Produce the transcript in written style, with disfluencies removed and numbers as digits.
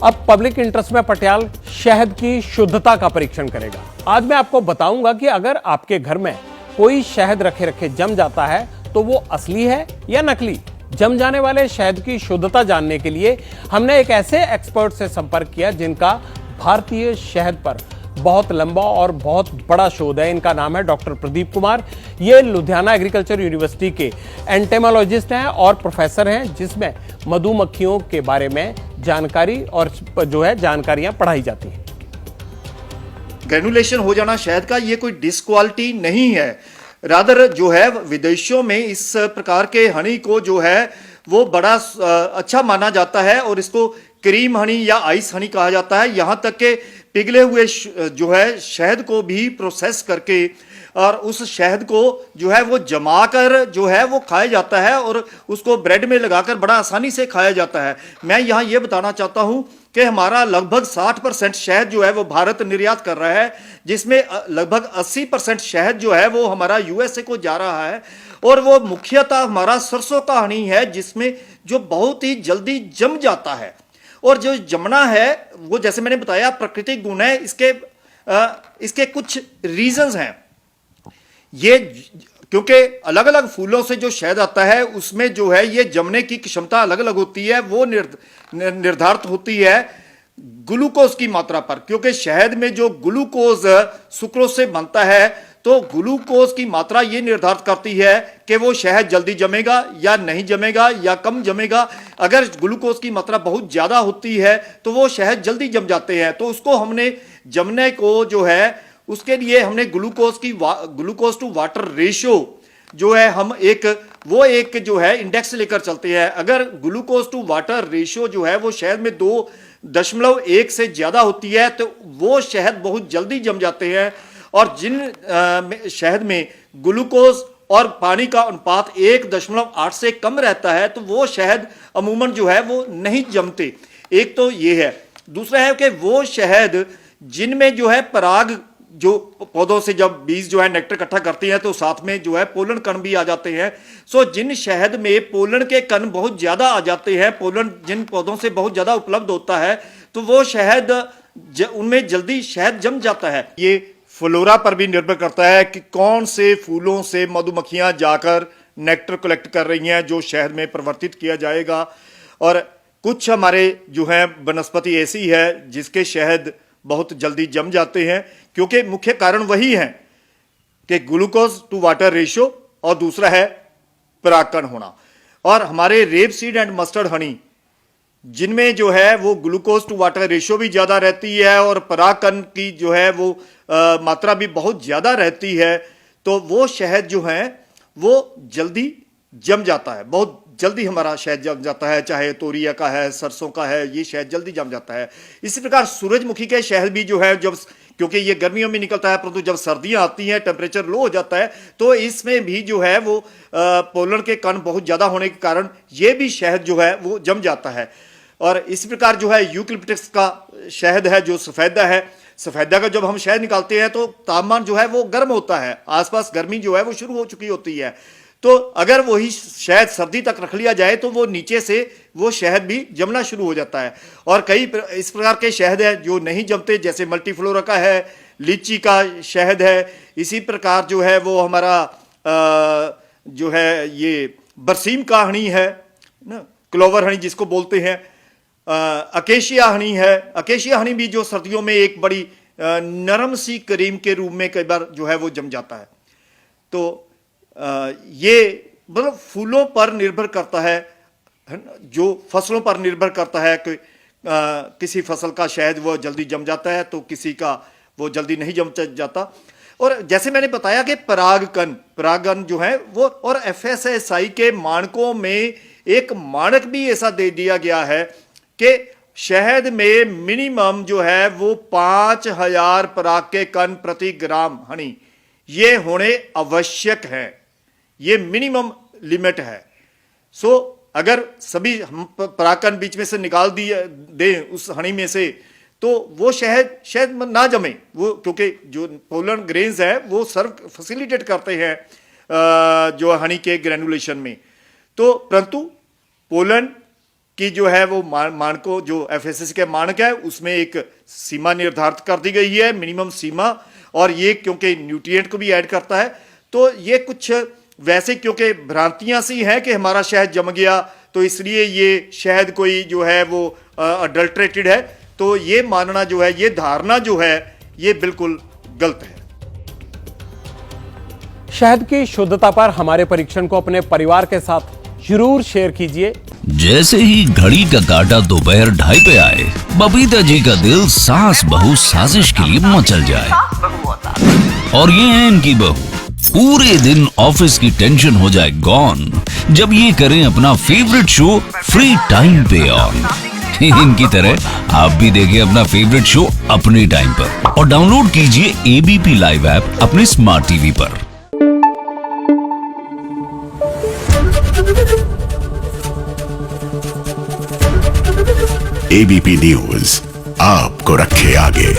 अब public interest में पटियाल शहद की शुद्धता का परीक्षण करेगा। आज मैं आपको बताऊंगा कि अगर आपके घर में कोई शहद रखे रखे जम जाता है तो वो असली है या नकली। जम जाने वाले शहद की शुद्धता जानने के लिए हमने एक ऐसे एक्सपर्ट से संपर्क किया जिनका भारतीय शहद पर बहुत लंबा और बहुत बड़ा शोध है। इनका नाम है डॉक्टर प्रदीप कुमार। ये लुधियाना एग्रीकल्चर यूनिवर्सिटी के एंटेमोलॉजिस्ट हैं और प्रोफेसर हैं, जिसमें मधुमक्खियों के बारे में जानकारी और जानकारियां पढ़ाई जाती हैं। ग्रेनुलेशन हो जाना शहद का ये कोई डिसक्वालिटी नहीं है, रादर जो है विदेशों में इस प्रकार के हनी को जो है वो बड़ा अच्छा माना जाता है और इसको क्रीम हनी या आइस हनी कहा जाता है। यहाँ तक के पिघले हुए जो है शहद को भी प्रोसेस करके और उस शहद को जो है वो जमाकर जो है वो खाया जाता है और उसको ब्रेड में लगाकर बड़ा आसानी से खाया जाता है। मैं यहाँ ये बताना चाहता हूँ कि हमारा लगभग 60% शहद जो है वो भारत निर्यात कर रहा है, जिसमें लगभग 80% शहद जो है वो हमारा यूएसए को जा रहा है और वो मुख्यतः हमारा सरसों का हनी है, जिसमें जो बहुत ही जल्दी जम जाता है। और जो जमना है वो जैसे मैंने बताया प्राकृतिक गुण है, इसके कुछ रीजंस हैं। ये क्योंकि अलग अलग फूलों से जो शहद आता है उसमें जो है ये जमने की क्षमता अलग अलग होती है। वो निर्धारित होती है ग्लूकोज की मात्रा पर, क्योंकि शहद में जो ग्लूकोज सुक्रोज से बनता है तो ग्लूकोज की मात्रा ये निर्धारित करती है कि वो शहद जल्दी जमेगा या नहीं जमेगा या कम जमेगा। अगर ग्लूकोज की मात्रा बहुत ज्यादा होती है तो वो शहद जल्दी जम जाते हैं। तो उसको हमने जमने को जो है उसके लिए हमने ग्लूकोज टू वाटर रेशियो जो है हम एक जो है इंडेक्स लेकर चलते हैं। अगर ग्लूकोज टू वाटर रेशियो जो है वो शहद में 2.1 से ज्यादा होती है तो वो शहद बहुत जल्दी जम जाते हैं। और जिन शहद में ग्लूकोज और पानी का अनुपात 1.8 से कम रहता है तो वो शहद अमूमन जो है वो नहीं जमते। एक तो ये है। दूसरा है कि वो शहद जिनमें जो है पराग जो पौधों से जब बीज जो है नेक्टर इकट्ठा करते हैं तो साथ में जो है पोलन कण भी आ जाते हैं। सो जिन शहद में पोलन के कण बहुत ज्यादा आ जाते हैं, पोलन जिन पौधों से बहुत ज्यादा उपलब्ध होता है तो वो शहद उनमें जल्दी शहद जम जाता है। ये फ्लोरा पर भी निर्भर करता है कि कौन से फूलों से मधुमक्खियां जाकर नेक्टर कलेक्ट कर रही हैं जो शहद में परिवर्तित किया जाएगा। और कुछ हमारे जो है वनस्पति ऐसी है जिसके शहद बहुत जल्दी जम जाते हैं, क्योंकि मुख्य कारण वही है कि ग्लूकोज टू वाटर रेशियो और दूसरा है परागकण होना। और हमारे rape seed and mustard Honey जिनमें जो है वो ग्लूकोज टू वाटर रेशियो भी ज्यादा रहती है और परागकण की जो है वो मात्रा भी बहुत ज्यादा रहती है, तो वो शहद जो है वो जल्दी जम जाता है। बहुत जल्दी हमारा शहद जम जाता है, चाहे तोरिया का है, सरसों का है, ये शहद जल्दी जम जाता है। इसी प्रकार सूरजमुखी के शहद भी जो है जब क्योंकि ये गर्मियों में निकलता है, परंतु जब सर्दियां आती हैं टेम्परेचर लो हो जाता है तो इसमें भी जो है वो पोलन के कण बहुत ज्यादा होने के कारण ये भी शहद जो है वो जम जाता है। और इसी प्रकार जो है यूकलिप्टस का शहद है जो सफेदा है, सफेदा का जब हम शहद निकालते हैं तो तापमान जो है वो गर्म होता है, आसपास गर्मी जो है वो शुरू हो चुकी होती है। तो अगर वही शहद सर्दी तक रख लिया जाए तो वो नीचे से वो शहद भी जमना शुरू हो जाता है। और कई इस प्रकार के शहद है जो नहीं जमते, जैसे मल्टीफ्लोरा का है, लीची का शहद है। इसी प्रकार जो है वो हमारा जो है ये बरसीम का हनी है ना, क्लोवर हनी जिसको बोलते हैं, अकेशिया हनी है। अकेशिया हनी भी जो सर्दियों में एक बड़ी नरम सी क्रीम के रूप में कई बार जो है वो जम जाता है। तो ये मतलब फूलों पर निर्भर करता है, जो फसलों पर निर्भर करता है कि किसी फसल का शहद वो जल्दी जम जाता है तो किसी का वो जल्दी नहीं जम जाता। और जैसे मैंने बताया कि परागकण जो है वो, और एफएसएसआई के मानकों में एक मानक भी ऐसा दे दिया गया है कि शहद में मिनिमम जो है वो 5000 पराग के कण प्रति ग्राम हनी ये होने आवश्यक है। ये मिनिमम लिमिट है। सो अगर सभी हम परागकण बीच में से निकाल दें उस हनी में से तो वो शहद ना जमे, वो क्योंकि जो पोलन ग्रेन्स है वो सर्व फैसिलिटेट करते हैं जो हनी के ग्रेनुलेशन में। तो परंतु पोलन कि जो है वो मानकों जो एफएसएसए के मानक है उसमें एक सीमा निर्धारित कर दी गई है, मिनिमम सीमा, और ये क्योंकि न्यूट्रिएंट को भी ऐड करता है, तो ये कुछ वैसे क्योंकि भ्रांतियां सी हैं कि हमारा शहद जम गया तो इसलिए ये शहद कोई जो है वो अडल्ट्रेटेड है, तो ये मानना जो है, ये धारणा जो है, ये बिल्कुल गलत है। शहद की शुद्धता पर हमारे परीक्षण को अपने परिवार के साथ जरूर शेयर कीजिए। जैसे ही घड़ी का काटा दोपहर 2:30 पे आए, बबीता जी का दिल सास बहू साजिश के लिए मचल जाए। और ये है इनकी बहू, पूरे दिन ऑफिस की टेंशन हो जाए गॉन जब ये करें अपना फेवरेट शो फ्री टाइम पे ऑन। इनकी तरह आप भी देखिए अपना फेवरेट शो अपने टाइम पर और डाउनलोड कीजिए एबीपी लाइव ऐप अपने स्मार्ट टीवी पर। एबीपी न्यूज आपको रखे आगे।